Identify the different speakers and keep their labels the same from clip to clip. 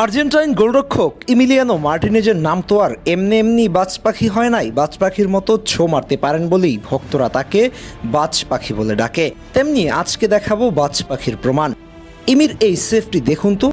Speaker 1: Argentine গোলরক্ষক Emiliano মার্টিনেজের নাম তো আর এমনি এমনি বাজ পাখি হয় নাই। বাজ পাখির মতো ছো মারতে পারেন বলেই ভক্তরা তাকে বাজ পাখি বলে ডাকে। তেমনি আজকে দেখাবো বাজ পাখির প্রমাণ। ইমির এই সেফটি দেখুন তো।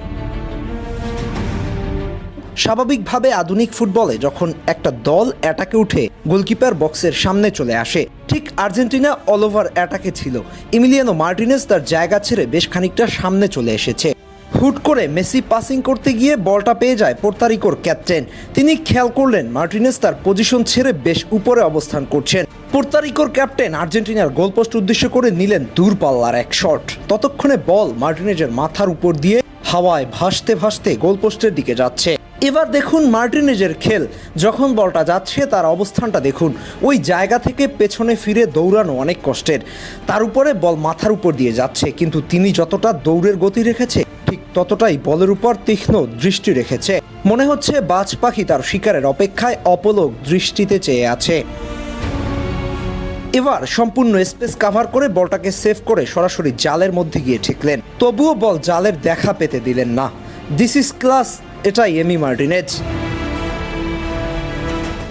Speaker 1: স্বাভাবিকভাবে আধুনিক ফুটবলে যখন একটা দল অ্যাটাকে উঠে গোলকিপার বক্সের সামনে চলে আসে, ঠিক আর্জেন্টিনা অল ওভার অ্যাটাকে ছিল। ইমিলিয়ানো মার্টিনেজ তার জায়গা ছেড়ে বেশ খানিকটা সামনে চলে এসেছে। হুট করে মেসি পাসিং করতে গিয়ে বলটা পেয়ে যায় পোর্তারিকোর ক্যাপ্টেন। তিনি খেয়াল করলেন মার্টিনেজ তার পজিশন ছেড়ে বেশ উপরে অবস্থান করছেন। পোর্তারিকোর ক্যাপ্টেন আর্জেন্টিনার গোলপোস্ট উদ্দেশ্য করে নিলেন দূরপাল্লার এক শট। ততক্ষণে বল মার্টিনেজের মাথার উপর দিয়ে হাওয়ায় ভাসতে ভাসতে গোলপোস্টের দিকে যাচ্ছে। এবার দেখুন মার্টিনেজের খেল। যখন বলটা যাচ্ছে তার অবস্থানটা দেখুন। ওই জায়গা থেকে পেছনে ফিরে দৌড়ানো অনেক কষ্টের। তার উপরে বল মাথার উপর দিয়ে যাচ্ছে, কিন্তু তিনি যতটা দৌড়ের গতি রেখেছে ঠিক ততটাই বলের উপর তীক্ষ্ণ দৃষ্টি রেখেছে। মনে হচ্ছে বাজ পাখি তার শিকারের অপেক্ষায় অপলক দৃষ্টিতে চেয়ে আছে। এবার সম্পূর্ণ স্পেস কাভার করে বলটাকে সেভ করে সরাসরি জালের মধ্যে গিয়ে ঠেকলেন। তবুও বল জালের দেখা পেতে দিলেন না। This is class. এটাই এমি মার্টিনেজ।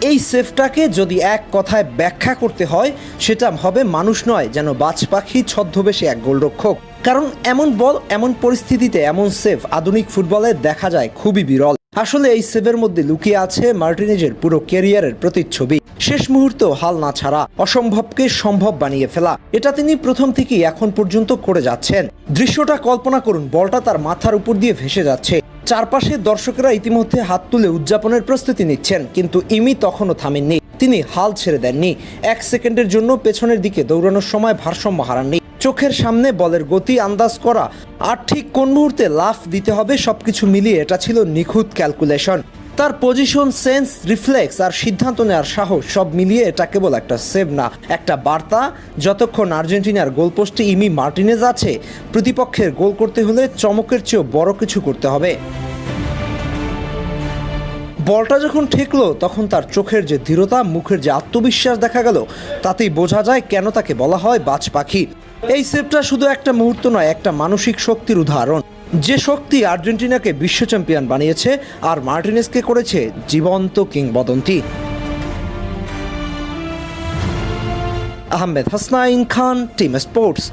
Speaker 1: এই সেভটাকে যদি এক কথায় ব্যাখ্যা করতে হয়, সেটা হবে মানুষ নয়, যেন বাজ পাখি ছদ্মবেশে এক গোলরক্ষক। কারণ এমন বল, এমন পরিস্থিতিতে এমন সেভ আধুনিক ফুটবলে দেখা যায় খুবই বিরল। আসলে এই সেভের মধ্যে লুকিয়ে আছে মার্টিনেজের পুরো ক্যারিয়ারের প্রতিচ্ছবি। শেষ মুহূর্তেও হাল না ছাড়া, অসম্ভবকে সম্ভব বানিয়ে ফেলা, এটা তিনি প্রথম থেকেই এখন পর্যন্ত করে যাচ্ছেন। দৃশ্যটা কল্পনা করুন, বলটা তার মাথার উপর দিয়ে ভেসে যাচ্ছে। চারপাশের দর্শকেরা ইতিমধ্যে হাত তুলে উদযাপনের প্রস্তুতি নিচ্ছেন, কিন্তু ইমি তখনও থামেননি। তিনি হাল ছেড়ে দেননি। এক সেকেন্ডের জন্য পেছনের দিকে দৌড়ানোর সময় ভারসাম্য হারাননি। চোখের সামনে বলের গতি আন্দাজ করা আর ঠিক কোন মুহূর্তে লাফ দিতে হবে, সবকিছু মিলিয়ে এটা ছিল নিখুঁত ক্যালকুলেশন। তার পজিশন সেন্স, রিফ্লেক্স আর সিদ্ধান্ত নেওয়ার সাহস, সব মিলিয়ে এটা কেবল একটা সেভ না, একটা বার্তা। যতক্ষণ আর্জেন্টিনার গোলপোস্টে ইমি মার্টিনেজ আছে, প্রতিপক্ষের গোল করতে হলে চমকের চেয়েও বড় কিছু করতে হবে। বলটা যখন ঠেকলো তখন তার চোখের যে দৃঢ়তা, মুখের যে আত্মবিশ্বাস দেখা গেল, তাতেই বোঝা যায় কেন তাকে বলা হয় বাজ পাখি। এই সেভটা শুধু একটা মুহূর্ত নয়, একটা মানসিক শক্তির উদাহরণ। যে শক্তি আর্জেন্টিনাকে বিশ্ব চ্যাম্পিয়ন বানিয়েছে আর মার্টিনেজকে করেছে জীবন্ত কিংবদন্তি। আহমেদ হাসনাইন খান, টিম স্পোর্টস।